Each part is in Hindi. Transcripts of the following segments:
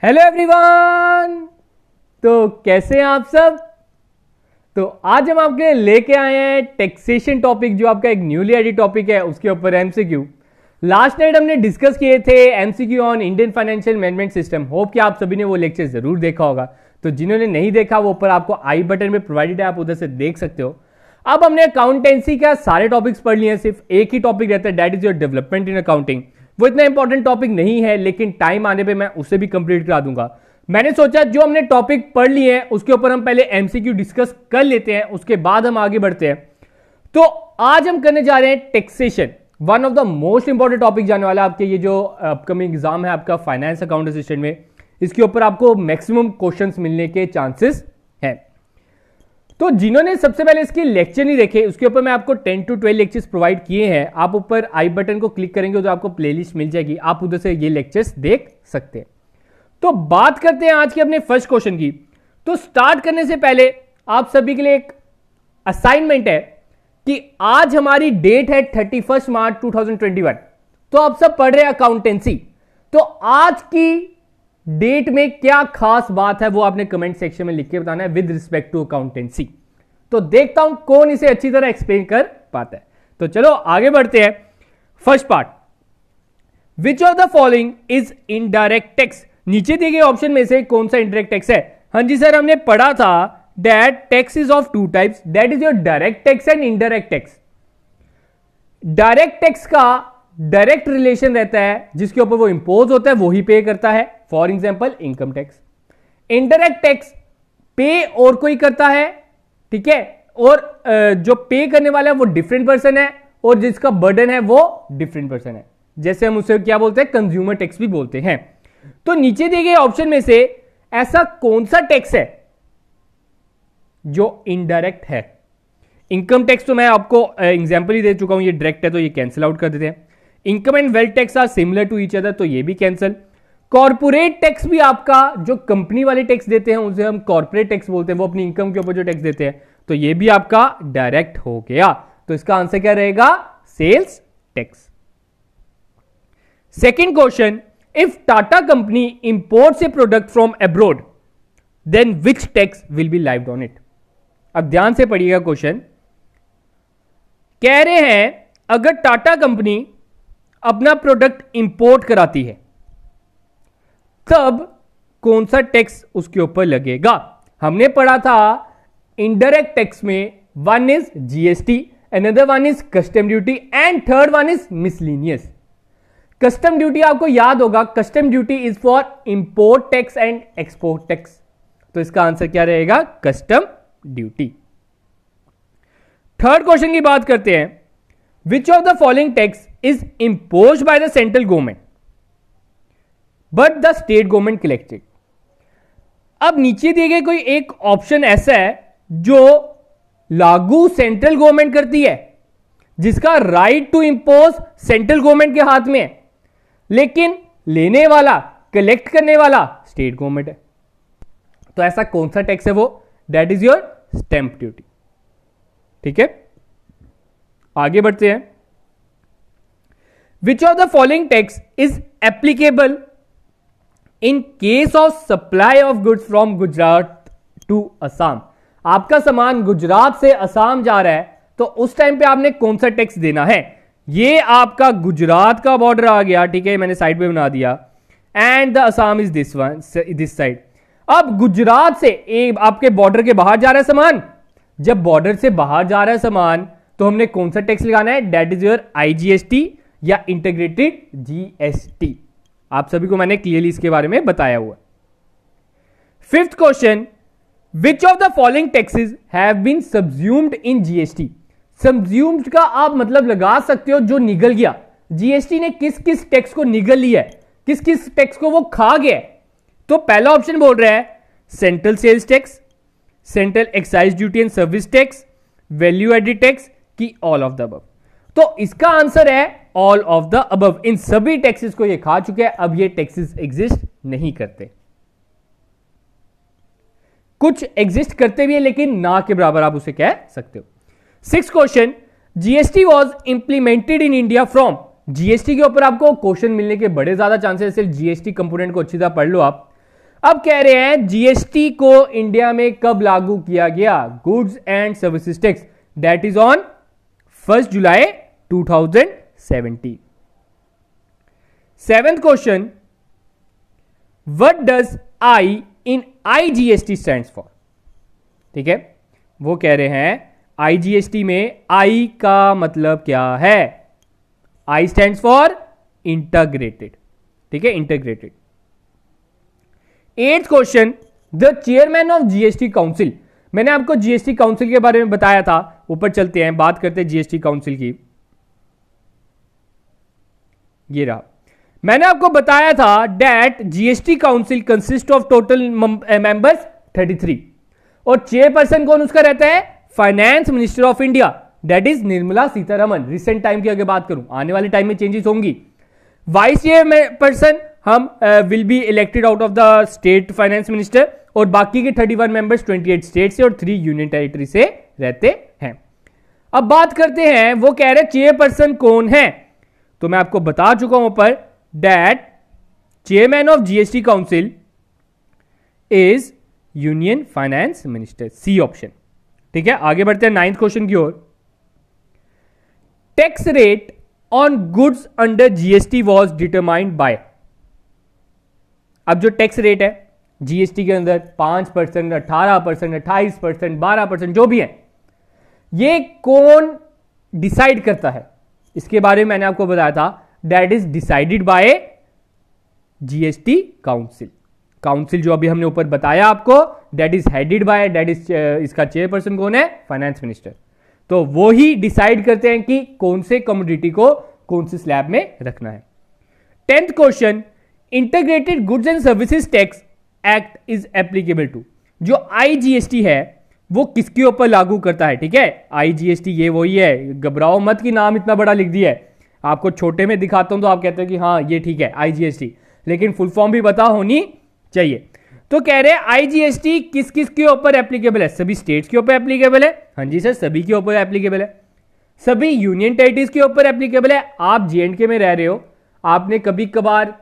Hello everyone. तो कैसे हैं आप सब। तो आज हम आपके लिए लेके आए हैं टैक्सेशन टॉपिक, जो आपका एक न्यूली एडिट टॉपिक है, उसके ऊपर एमसीक्यू। लास्ट नाइट हमने डिस्कस किए थे MCQ on Indian financial management system. Hope कि आप सभी ने वो लेक्चर जरूर देखा होगा। तो जिन्होंने नहीं देखा, वो ऊपर आपको आई बटन में प्रोवाइडेड है, आप उधर से देख सकते हो। अब हमने अकाउंटेंसी का सारे टॉपिक्स पढ़ लिए हैं, सिर्फ एक ही टॉपिक रहता है, that is your development in accounting. वो इतना इंपॉर्टेंट टॉपिक नहीं है, लेकिन टाइम आने पे मैं उसे भी कंप्लीट करा दूंगा। मैंने सोचा जो हमने टॉपिक पढ़ लिए हैं उसके ऊपर हम पहले एमसीक्यू डिस्कस कर लेते हैं, उसके बाद हम आगे बढ़ते हैं। तो आज हम करने जा रहे हैं taxation, one of the most important topic जाने वाला है आपके ये जो अपकमिंग एग्जाम है आपका फाइनेंस अकाउंट असिस्टेंट में। इसके ऊपर आपको मैक्सिमम क्वेश्चंस मिलने के चांसेस हैं। तो जिन्होंने सबसे पहले इसके लेक्चर नहीं देखे, उसके ऊपर मैं आपको 10 to 12 लेक्चर्स प्रोवाइड किए हैं। आप ऊपर आई बटन को क्लिक करेंगे तो आपको प्लेलिस्ट मिल जाएगी, आप उधर से ये लेक्चर्स देख सकते हैं। तो बात करते हैं आज के अपने फर्स्ट क्वेश्चन की। तो स्टार्ट करने से पहले आप सभी के लिए एक असाइनमेंट है कि आज हमारी डेट है 31 मार्च 2021। तो आप सब पढ़ रहे हैं अकाउंटेंसी, तो आज की डेट में क्या खास बात है वो आपने कमेंट सेक्शन में लिख के बताना है विद रिस्पेक्ट टू अकाउंटेंसी। तो देखता हूं कौन इसे अच्छी तरह एक्सप्लेन कर पाता है। तो चलो आगे बढ़ते हैं। First part, which of the following is indirect tax. नीचे दिए गए ऑप्शन में से कौन सा इनडायरेक्ट टैक्स है। हाँ जी सर, हमने पढ़ा था that tax is of two types, that is your direct tax and indirect tax. Direct tax का डायरेक्ट रिलेशन रहता है, जिसके ऊपर वो इंपोज होता है वो ही पे करता है, for example income tax. Indirect tax पे और कोई करता है, ठीक है, और जो पे करने वाला है वो डिफरेंट पर्सन है, और जिसका बर्डन है वो डिफरेंट पर्सन है। जैसे हम उसे क्या बोलते हैं, कंज्यूमर टैक्स भी बोलते हैं। तो नीचे दिए गए ऑप्शन में से ऐसा कौन सा टैक्स है जो इनडायरेक्ट है। इनकम टैक्स तो मैं आपको एग्जांपल ही दे चुका हूं, ये डायरेक्ट है तो ये कैंसिल आउट कर देते हैं। Income and wealth tax are similar to each other, तो ये भी कैंसिल। कॉर्पोरेट टैक्स भी आपका जो कंपनी वाले टैक्स देते हैं उसे हम कॉर्पोरेट टैक्स बोलते हैं, वो अपनी इनकम के ऊपर जो टैक्स देते हैं, तो ये भी आपका डायरेक्ट हो गया। तो इसका आंसर क्या रहेगा, sales tax. Second question, if Tata company imports a product from abroad then which tax will be levied on it. अब ध्यान से पढ़िएगा क्वेश्चन। कह रहे हैं अगर टाटा कंपनी अपना प्रोडक्ट इंपोर्ट कराती है तब कौन सा टैक्स उसके ऊपर लगेगा। हमने पढ़ा था इनडायरेक्ट टैक्स में one is GST, another one is custom duty and third one is miscellaneous. Custom duty आपको याद होगा, custom duty is for import tax and export tax. तो इसका आंसर क्या रहेगा, कस्टम ड्यूटी। थर्ड क्वेश्चन की बात करते हैं, which of the following tax is imposed by the central government but the state government collected. अब नीचे दिए गए कोई एक ऑप्शन ऐसा है जो लागू सेंट्रल गवर्नमेंट करती है, जिसका right to impose central government के हाथ में है, लेकिन लेने वाला, कलेक्ट करने वाला स्टेट गवर्नमेंट है। तो ऐसा कौन सा टैक्स है वो, that is your stamp duty. ठीक है, आगे बढ़ते हैं। Which of the following tax is applicable in case of supply of goods from Gujarat to Assam. आपका सामान गुजरात से असम जा रहा है, तो उस टाइम पे आपने कौन सा टैक्स देना है। ये आपका गुजरात का बॉर्डर आ गया, ठीक है, मैंने साइड पे बना दिया, and the Assam is this one, this side. अब गुजरात से आपके बॉर्डर के बाहर जा रहा है सामान, जब बॉर्डर से बाहर जा रहा है सामान तो हमने कौन सा टैक्स लगाना है, दैट इज योर आईजीएसटी या इंटीग्रेटेड जीएसटी। आप सभी को मैंने क्लियरली इसके बारे में बताया हुआ। Fifth question, which of the following taxes have been subsumed in GST. Subsumed का आप मतलब लगा सकते हो जो निगल गया। जीएसटी ने किस किस टैक्स को निगल लिया है, किस किस टैक्स को वो खा गया है। तो पहला ऑप्शन बोल रहा है central sales tax, central excise duty and service tax, value added tax की ऑल ऑफ द अबव। तो इसका आंसर है ऑल ऑफ द अबव। इन सभी टैक्सेस को ये खा चुके हैं, अब ये टैक्सेस एग्जिस्ट नहीं करते। कुछ एग्जिस्ट करते भी है लेकिन ना के बराबर आप उसे कह सकते हो। Sixth question, GST was implemented in India from. GST के ऊपर आपको क्वेश्चन मिलने के बड़े ज्यादा चांसेस है, जीएसटी कंपोनेंट को अच्छी तरह पढ़ लो आप। अब कह रहे हैं जीएसटी को इंडिया में कब लागू किया गया, goods and services tax, that is on 1 July 2017। Seventh question, what does I in IGST stands for. ठीक है, वो कह रहे हैं आईजीएसटी में आई का मतलब क्या है। आई स्टैंड्स फॉर इंटीग्रेटेड। ठीक है, integrated. Eighth question, the chairman of GST council. मैंने आपको जीएसटी काउंसिल के बारे में बताया था, ऊपर चलते हैं, बात करते हैं जीएसटी काउंसिल की। ये रहा, मैंने आपको बताया था that GST council consist of total members 33 और चेयरपर्सन कौन उसका रहता है, finance minister of India, that is Nirmala Sitharaman. Recent time की अगर बात करूं, आने वाले टाइम में चेंजेस होंगी। वाइस चेयरपर्सन हम will be elected out of the state finance minister और बाकी के 31 मेंबर्स 28 स्टेट से और 3 यूनियन टेरिटरी से रहते हैं। अब बात करते हैं, वो कह रहे चेयरपर्सन कौन है, तो मैं आपको बता चुका हूं ऊपर that chairman of GST council is union finance minister, C option. ठीक है, आगे बढ़ते हैं 9th क्वेश्चन की ओर। Tax rate on goods under GST was determined by. अब जो टैक्स रेट है जीएसटी के अंदर 5%, 18%, 28%, 12% जो भी है, ये कौन डिसाइड करता है, इसके बारे में मैंने आपको बताया था, that is decided by GST council. Council जो अभी हमने ऊपर बताया आपको, that is headed by, that is इसका चेयरपर्सन कौन है, फाइनेंस मिनिस्टर। तो वो ही डिसाइड करते हैं कि कौन से कमोडिटी को कौन से स्लैब में रखना है। 10th question, integrated goods and services tax act is applicable to. जो आईजीएसटी है वो किसके ऊपर लागू करता है। ठीक है, आईजीएसटी ये वही है, घबराओ मत कि नाम इतना बड़ा लिख दिया है, आपको छोटे में दिखाता हूं तो आप कहते हो कि हाँ ये ठीक है आईजीएसटी, लेकिन फुल फॉर्म भी पता होनी चाहिए। तो कह रहे हैं आईजीएसटी किस किस के ऊपर एप्लीकेबल है, सभी स्टेट्स के ऊपर एप्लीकेबल है। हाँ जी सर, सभी के ऊपर एप्लीकेबल है, सभी यूनियन टेरिटरीज के ऊपर एप्लीकेबल है। आप जेएंडके में रह रहे हो, आपने कभी कभार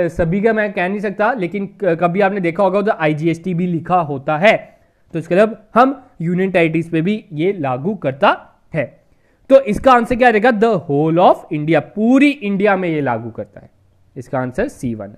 सभी का मैं कह नहीं सकता, लेकिन कभी आपने देखा होगा तो आईजीएसटी भी लिखा होता है, तो इसका मतलब हम यूनियन टेरिटरीज पे भी ये लागू करता है। तो इसका आंसर क्या रहेगा, द होल ऑफ इंडिया, पूरी इंडिया में ये लागू करता है। इसका answer C1।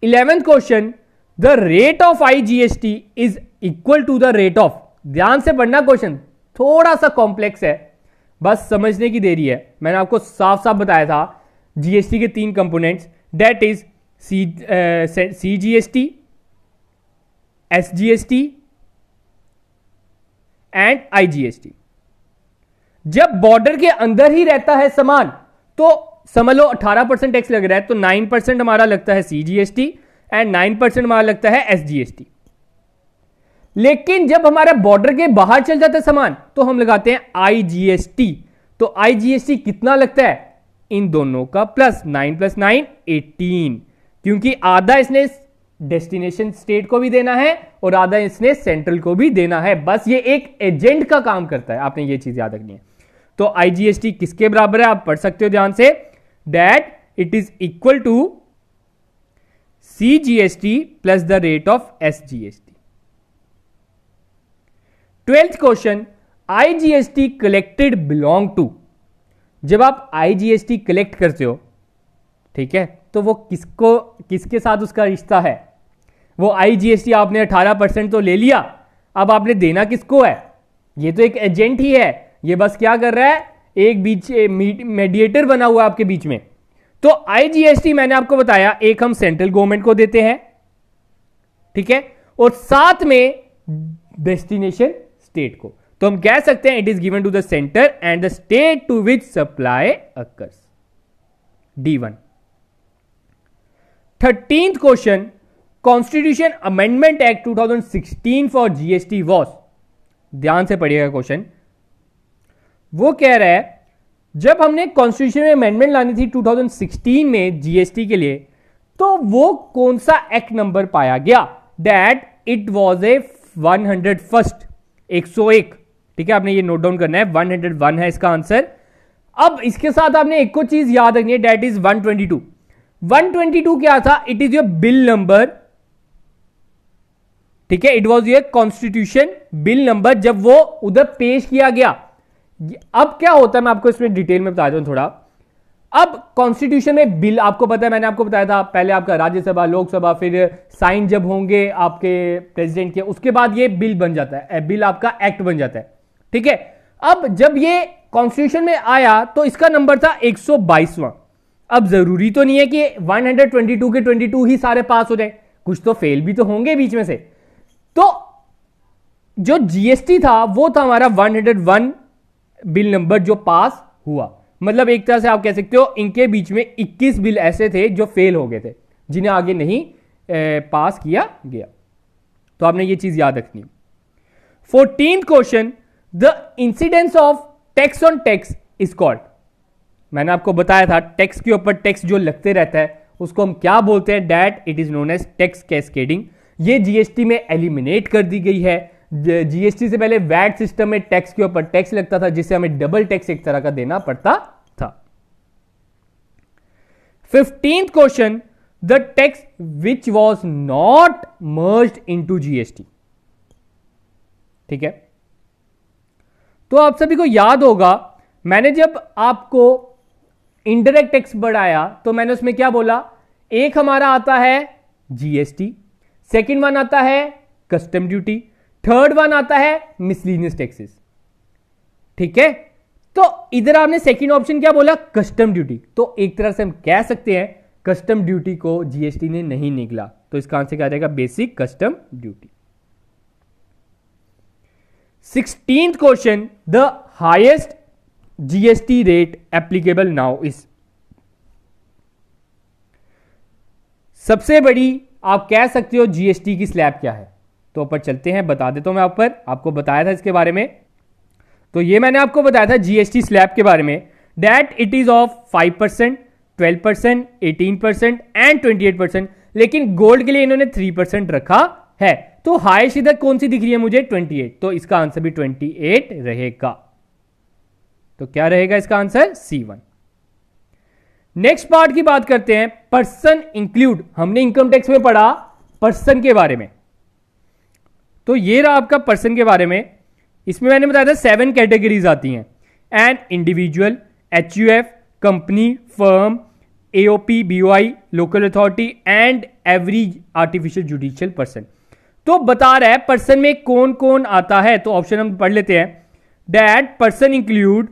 11th question, the rate of IGST is equal to the rate of. ध्यान से पढ़ना, क्वेश्चन थोड़ा सा कॉम्प्लेक्स है, बस समझने की देरी है। मैंने आपको साफ साफ बताया था जीएसटी के 3 components, that is CGST, SGST and IGST. जब बॉर्डर के अंदर ही रहता है सामान तो समझ लो 18% टैक्स लग रहा है, तो 9% हमारा लगता है सीजीएसटी एंड 9% हमारा लगता है एसजीएसटी। लेकिन जब हमारा बॉर्डर के बाहर चल जाता है सामान तो हम लगाते हैं आईजीएसटी। तो आईजीएसटी कितना लगता है, इन दोनों का प्लस, 9 + 9 18, क्योंकि आधा इसने डेस्टिनेशन स्टेट को भी देना है और आधा इसने सेंट्रल को भी देना है। बस ये एक एजेंट का काम करता है, आपने ये चीज याद रखनी है। तो आईजीएसटी किसके बराबर है, आप पढ़ सकते हो ध्यान से, that it is equal to CGST plus the rate of SGST. 12th question, IGST collected belong to. जब आप आईजीएसटी कलेक्ट करते हो, ठीक है, तो वो किसके साथ उसका रिश्ता है। वो आईजीएसटी आपने 18% तो ले लिया, अब आपने देना किसको है, ये तो एक एजेंट ही है, ये बस क्या कर रहा है, एक बीच मीडिएटर बना हुआ है आपके बीच में। तो आईजीएसटी मैंने आपको बताया, एक हम सेंट्रल गवर्नमेंट को देते हैं, ठीक है, और साथ में डेस्टिनेशन स्टेट को। तो हम कह सकते हैं it is given to the centre and the state to which supply occurs. D1। 13th question, constitution amendment act 2016 for GST was. ध्यान से पढ़िएगा क्वेश्चन, वो कह रहा है जब हमने कॉन्स्टिट्यूशन में अमेंडमेंट लानी थी 2016 में जीएसटी के लिए, तो वो कौन सा एक्ट नंबर पाया गया, that it was a 101st 101। ठीक है, आपने ये नोट डाउन करना है, 101 है इसका आंसर। अब इसके साथ आपने एक को चीज याद रखनी है, दैट इज 122। 122 क्या था? It is your bill number, ठीक है, it was your constitution bill number जब वो उधर पेश किया गया। अब क्या होता है मैं आपको इसमें डिटेल में बता दूं थोड़ा। अब कॉन्स्टिट्यूशन में बिल, आपको पता है, मैंने आपको बताया था पहले आपका राज्यसभा, लोकसभा, फिर साइन जब होंगे आपके प्रेसिडेंट के, उसके बाद ये बिल बन जाता है, बिल आपका एक्ट बन जाता है, ठीक है। अब जब ये कॉन्स्टिट्यूशन में आया तो इसका नंबर था 122वां। अब जरूरी तो नहीं है कि 122 के 22 ही सारे पास हो जाए, कुछ तो फेल भी तो होंगे बीच में से। तो जो जीएसटी था वो था हमारा 101 बिल नंबर जो पास हुआ। मतलब एक तरह से आप कह सकते हो इनके बीच में 21 बिल ऐसे थे जो फेल हो गए थे, जिन्हें आगे नहीं पास किया गया। तो आपने ये चीज याद रखनी। 14th question, the incidence of tax on tax is called. मैंने आपको बताया था टैक्स के ऊपर टैक्स जो लगते रहता है उसको हम क्या बोलते हैं, that it is known as tax cascading. ये जीएसटी में एलिमिनेट कर दी गई है। जीएसटी से पहले वैट सिस्टम में टैक्स के ऊपर टैक्स लगता था, जिससे हमें डबल टैक्स एक तरह का देना पड़ता था। 15th question, the tax which was not merged into GST, ठीक है। तो आप सभी को याद होगा मैंने जब आपको इनडायरेक्ट टैक्स बढ़ाया तो मैंने उसमें क्या बोला, एक हमारा आता है जीएसटी, सेकंड वन आता है कस्टम ड्यूटी, थर्ड वन आता है मिसलिनियस टैक्सेस, ठीक है। तो इधर आपने सेकंड ऑप्शन क्या बोला, कस्टम ड्यूटी। तो एक तरह से हम कह सकते हैं कस्टम ड्यूटी को जीएसटी ने नहीं निकला, तो इसका आंसर क्या रहेगा, basic custom duty. 16th question, the highest GST rate applicable now is. सबसे बड़ी आप कह सकते हो जीएसटी की स्लैब क्या है। तो ऊपर चलते हैं, बता देता हूं मैं आपको बताया था इसके बारे में। तो ये मैंने आपको बताया था जीएसटी स्लैब के बारे में, that it is of 5%, 12%, 18% and 28%। लेकिन गोल्ड के लिए इन्होंने 3% रखा है। तो हाईएस्ट इधर कौन सी दिख रही है मुझे, 28। तो इसका आंसर भी 28 रहेगा। तो क्या रहेगा इसका आंसर, C1। नेक्स्ट पार्ट की बात करते हैं, पर्सन इंक्लूड। हमने इनकम टैक्स में पढ़ा पर्सन के बारे में, तो ये रहा आपका पर्सन के बारे में। इसमें मैंने बताया था 7 कैटेगरीज आती हैं, and individual, HUF, company, firm, AOP, BOI, local authority and average artificial judicial person. तो बता रहा है पर्सन में कौन कौन आता है। तो ऑप्शन हम पढ़ लेते हैं, that person include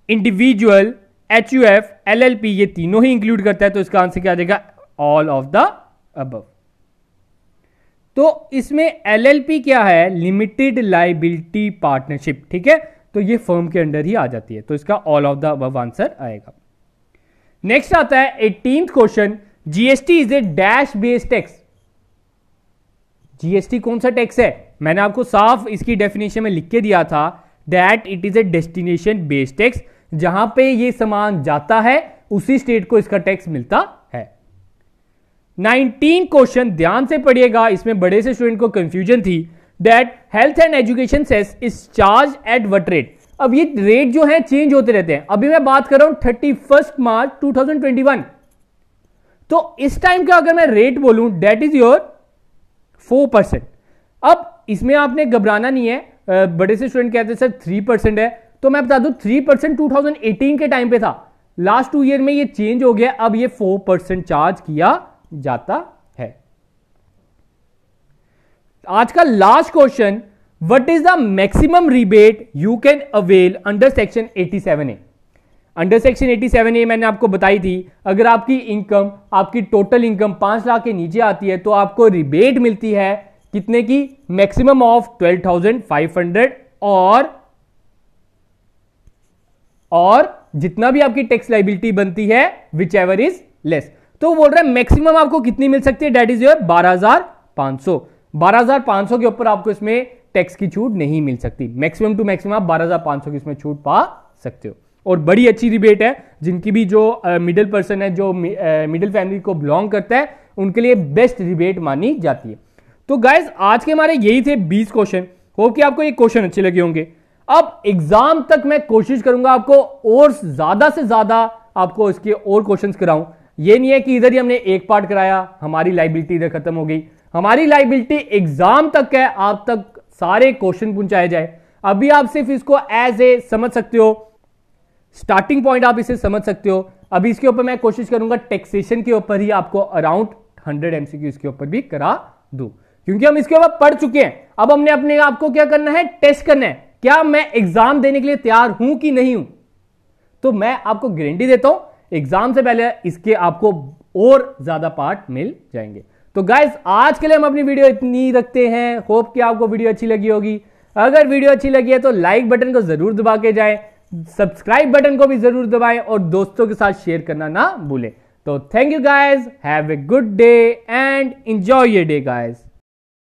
individual, HUF, LLP, ये तीनों ही इंक्लूड करता है। तो इसका आंसर क्या आ जाएगा, ऑल ऑफ द अबव। तो इसमें LLP क्या है, लिमिटेड लाइबिलिटी पार्टनरशिप, ठीक है। तो ये फर्म के अंडर ही आ जाती है। तो इसका all of the above answer आएगा। नेक्स्ट आता है 18th question, GST is a dash based tax. GST कौन सा टैक्स है, मैंने आपको साफ इसकी डेफिनेशन में लिख के दिया था, that it is a destination based tax. जहां पे ये सामान जाता है उसी स्टेट को इसका टैक्स मिलता है। 19 क्वेश्चन ध्यान से पढ़िएगा, इसमें बड़े से स्टूडेंट को कंफ्यूजन थी, that health and education cess is charge at what rate. अब ये रेट जो है चेंज होते रहते हैं। अभी मैं बात कर रहा हूं 31 मार्च 2021। तो इस टाइम का अगर मैं रेट बोलूं, दैट इज योर 4%। अब इसमें आपने घबराना नहीं है, बड़े से स्टूडेंट कहते हैं सर 3% है। तो मैं बता दूं 3% 2018 के टाइम पे था, लास्ट 2 ईयर में ये चेंज हो गया, अब ये 4% चार्ज किया जाता है। आज का last question, what is the maximum rebate you can avail under section 87A। Under section 87A मैंने आपको बताई थी, अगर आपकी इनकम, आपकी टोटल इनकम 5 लाख के नीचे आती है तो आपको रिबेट मिलती है कितने की, मैक्सिमम ऑफ 12,500 और जितना भी आपकी टैक्स लाइबिलिटी बनती है विच एवर इज लेस। तो बोल रहे हैं मैक्सिमम आपको कितनी मिल सकती है, डेट इज योर 12,500। 12,500 के ऊपर आपको इसमें टैक्स की छूट नहीं मिल सकती। मैक्सिमम टू मैक्सिमम आप 12,500 की इसमें छूट पा सकते हो। और बड़ी अच्छी रिबेट है, जिनकी भी जो मिडिल पर्सन है, जो मिडिल फैमिली को बिलोंग करता है, उनके लिए बेस्ट रिबेट मानी जाती है। तो गाइज आज के हमारे यही थे 20 क्वेश्चन। होप कि आपको ये क्वेश्चन अच्छे लगे होंगे। अब एग्जाम तक मैं कोशिश करूंगा आपको और ज्यादा से ज्यादा आपको इसके और क्वेश्चंस कराऊं। ये नहीं है कि इधर ही हमने एक पार्ट कराया, हमारी लाइबिलिटी इधर खत्म हो गई। हमारी लाइबिलिटी एग्जाम तक है, आप तक सारे क्वेश्चन पहुंचाए जाए। अभी आप सिर्फ इसको एज ए समझ सकते हो, स्टार्टिंग पॉइंट आप इसे समझ सकते हो। अभी इसके ऊपर मैं कोशिश करूंगा टैक्सेशन के ऊपर ही आपको अराउंड 100 MCQ इसके ऊपर भी करा दूं, क्योंकि हम इसके ऊपर पढ़ चुके हैं। अब हमने अपने आप को क्या करना है, टेस्ट करना है, क्या मैं एग्जाम देने के लिए तैयार हूं कि नहीं हूं। तो मैं आपको गारंटी देता हूं एग्जाम से पहले इसके आपको और ज्यादा पार्ट मिल जाएंगे। तो गाइस आज के लिए हम अपनी वीडियो इतनी रखते हैं। होप कि आपको वीडियो अच्छी लगी होगी। अगर वीडियो अच्छी लगी है तो लाइक बटन को जरूर दबा के जाएं, सब्सक्राइब बटन को भी जरूर दबाएं और दोस्तों के साथ शेयर करना ना भूलें। तो thank you guys, have a good day and enjoy your day guys.